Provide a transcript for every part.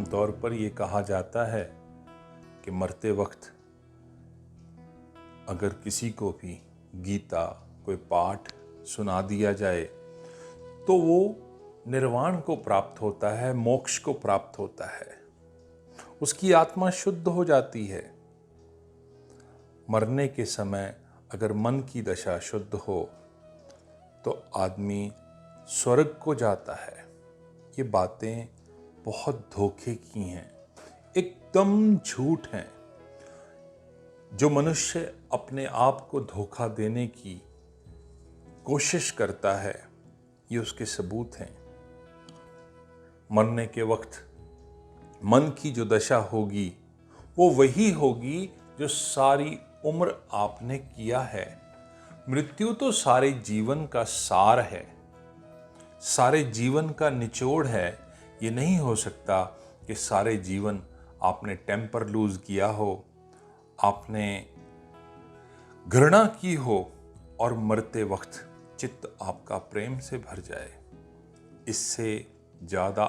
आमतौर पर ये कहा जाता है कि मरते वक्त अगर किसी को भी गीता कोई पाठ सुना दिया जाए तो वो निर्वाण को प्राप्त होता है, मोक्ष को प्राप्त होता है, उसकी आत्मा शुद्ध हो जाती है। मरने के समय अगर मन की दशा शुद्ध हो तो आदमी स्वर्ग को जाता है। ये बातें बहुत धोखे की हैं, एकदम झूठ हैं। जो मनुष्य अपने आप को धोखा देने की कोशिश करता है, ये उसके सबूत हैं। मरने के वक्त मन की जो दशा होगी वो वही होगी जो सारी उम्र आपने किया है। मृत्यु तो सारे जीवन का सार है, सारे जीवन का निचोड़ है। ये नहीं हो सकता कि सारे जीवन आपने टेम्पर लूज किया हो, आपने घृणा की हो और मरते वक्त चित्त आपका प्रेम से भर जाए। इससे ज़्यादा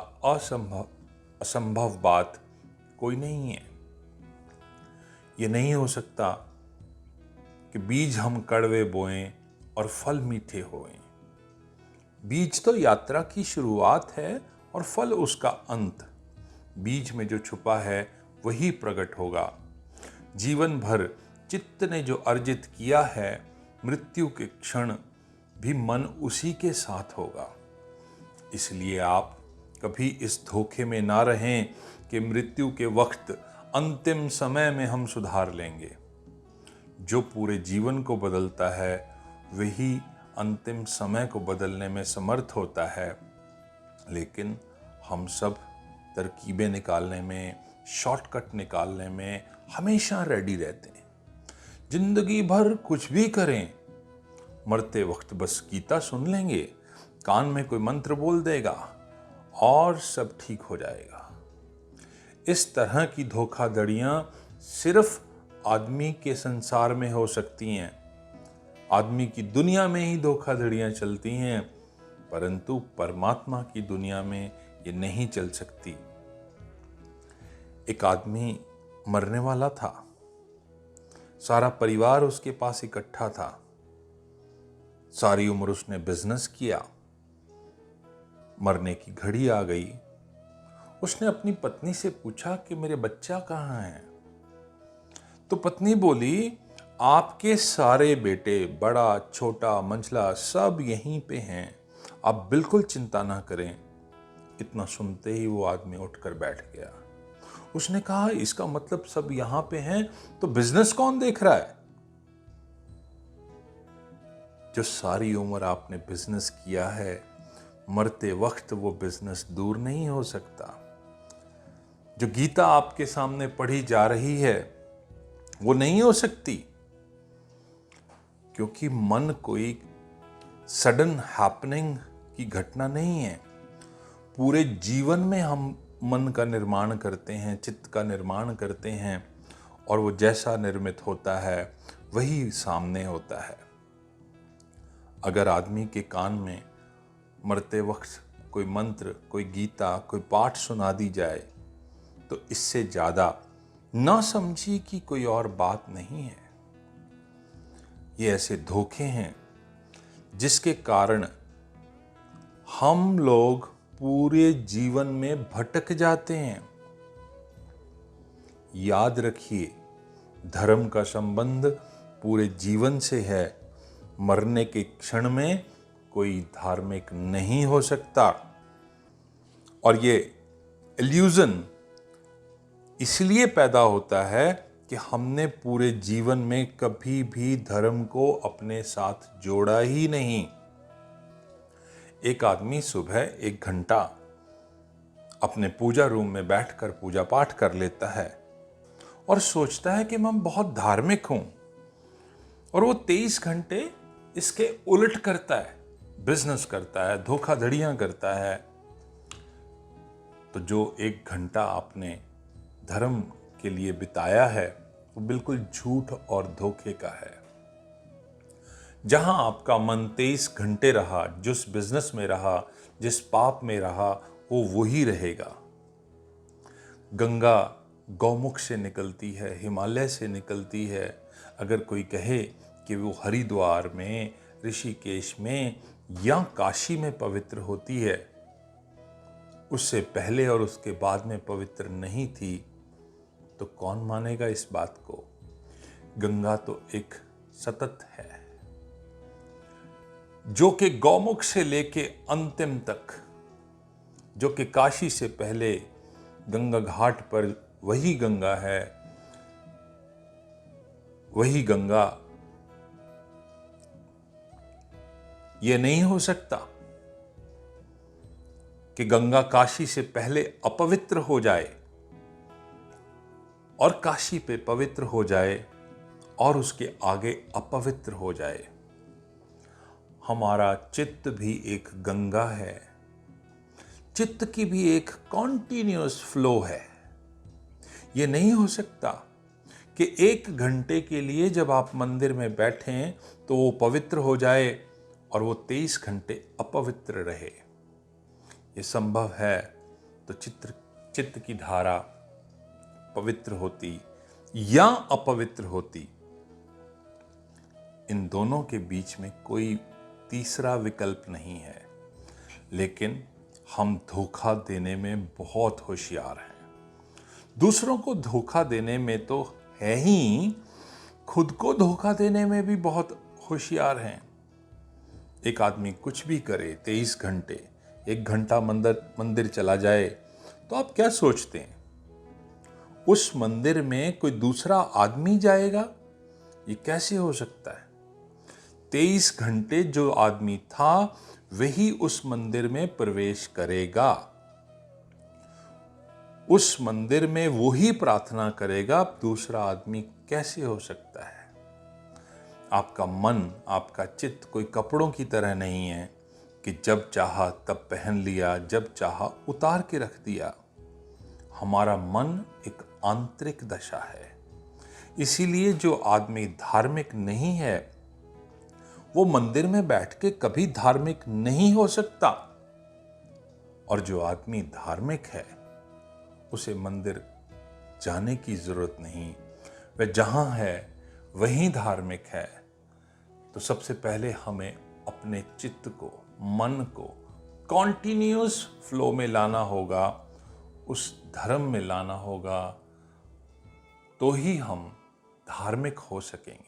असंभव बात कोई नहीं है। ये नहीं हो सकता कि बीज हम कड़वे बोएं और फल मीठे होएं। बीज तो यात्रा की शुरुआत है और फल उसका अंत। बीज में जो छुपा है वही प्रकट होगा। जीवन भर चित्त ने जो अर्जित किया है, मृत्यु के क्षण भी मन उसी के साथ होगा। इसलिए आप कभी इस धोखे में ना रहें कि मृत्यु के वक्त अंतिम समय में हम सुधार लेंगे। जो पूरे जीवन को बदलता है वही अंतिम समय को बदलने में समर्थ होता है। लेकिन हम सब तरकीबें निकालने में, शॉर्टकट निकालने में हमेशा रेडी रहते हैं। जिंदगी भर कुछ भी करें, मरते वक्त बस गीता सुन लेंगे, कान में कोई मंत्र बोल देगा और सब ठीक हो जाएगा। इस तरह की धोखाधड़ियां सिर्फ आदमी के संसार में हो सकती हैं। आदमी की दुनिया में ही धोखाधड़ियां चलती हैं, परंतु परमात्मा की दुनिया में ये नहीं चल सकती। एक आदमी मरने वाला था, सारा परिवार उसके पास इकट्ठा था। सारी उम्र उसने बिजनेस किया। मरने की घड़ी आ गई। उसने अपनी पत्नी से पूछा कि मेरे बच्चा कहाँ है? तो पत्नी बोली, आपके सारे बेटे, बड़ा छोटा मंझला, सब यहीं पे हैं, आप बिल्कुल चिंता ना करें। इतना सुनते ही वो आदमी उठकर बैठ गया। उसने कहा, इसका मतलब सब यहां पे हैं, तो बिजनेस कौन देख रहा है? जो सारी उम्र आपने बिजनेस किया है, मरते वक्त वो बिजनेस दूर नहीं हो सकता। जो गीता आपके सामने पढ़ी जा रही है वो नहीं हो सकती, क्योंकि मन कोई सडन हैपनिंग की घटना नहीं है। पूरे जीवन में हम मन का निर्माण करते हैं, चित्त का निर्माण करते हैं, और वो जैसा निर्मित होता है वही सामने होता है। अगर आदमी के कान में मरते वक्त कोई मंत्र, कोई गीता, कोई पाठ सुना दी जाए तो इससे ज़्यादा ना समझी कि कोई और बात नहीं है। ये ऐसे धोखे हैं जिसके कारण हम लोग पूरे जीवन में भटक जाते हैं। याद रखिए, धर्म का संबंध पूरे जीवन से है। मरने के क्षण में कोई धार्मिक नहीं हो सकता। और ये इल्यूजन इसलिए पैदा होता है कि हमने पूरे जीवन में कभी भी धर्म को अपने साथ जोड़ा ही नहीं। एक आदमी सुबह 1 घंटा अपने पूजा रूम में बैठकर पूजा पाठ कर लेता है और सोचता है कि मैं बहुत धार्मिक हूं, और वो 23 घंटे इसके उलट करता है, बिजनेस करता है, धोखाधड़ियां करता है। तो जो 1 घंटा आपने धर्म के लिए बिताया है वो बिल्कुल झूठ और धोखे का है। जहां आपका मन 23 घंटे रहा, जिस बिजनेस में रहा, जिस पाप में रहा, वो वही रहेगा। गंगा गौमुख से निकलती है, हिमालय से निकलती है। अगर कोई कहे कि वो हरिद्वार में, ऋषिकेश में या काशी में पवित्र होती है, उससे पहले और उसके बाद में पवित्र नहीं थी, तो कौन मानेगा इस बात को? गंगा तो एक सतत है, जो कि गौमुख से लेके अंतिम तक, जो कि काशी से पहले गंगा घाट पर वही गंगा है, वही गंगा। यह नहीं हो सकता कि गंगा काशी से पहले अपवित्र हो जाए और काशी पे पवित्र हो जाए और उसके आगे अपवित्र हो जाए। हमारा चित्त भी एक गंगा है, चित्त की भी एक कॉन्टिन्यूअस फ्लो है। यह नहीं हो सकता कि 1 घंटे के लिए जब आप मंदिर में बैठें तो वो पवित्र हो जाए और वो 23 घंटे अपवित्र रहे। ये संभव है तो चित्त की धारा पवित्र होती या अपवित्र होती। इन दोनों के बीच में कोई तीसरा विकल्प नहीं है। लेकिन हम धोखा देने में बहुत होशियार हैं। दूसरों को धोखा देने में तो है ही, खुद को धोखा देने में भी बहुत होशियार हैं। एक आदमी कुछ भी करे, 23 घंटे, 1 घंटा मंदिर चला जाए, तो आप क्या सोचते हैं? उस मंदिर में कोई दूसरा आदमी जाएगा? ये कैसे हो सकता है? 23 घंटे जो आदमी था वही उस मंदिर में प्रवेश करेगा, उस मंदिर में वो ही प्रार्थना करेगा। दूसरा आदमी कैसे हो सकता है? आपका मन, आपका चित्त कोई कपड़ों की तरह नहीं है कि जब चाहा तब पहन लिया, जब चाहा उतार के रख दिया। हमारा मन एक आंतरिक दशा है। इसीलिए जो आदमी धार्मिक नहीं है वो मंदिर में बैठ के कभी धार्मिक नहीं हो सकता, और जो आदमी धार्मिक है उसे मंदिर जाने की जरूरत नहीं। वह जहां है वहीं धार्मिक है। तो सबसे पहले हमें अपने चित्त को, मन को कॉन्टिन्यूअस फ्लो में लाना होगा, उस धर्म में लाना होगा, तो ही हम धार्मिक हो सकेंगे।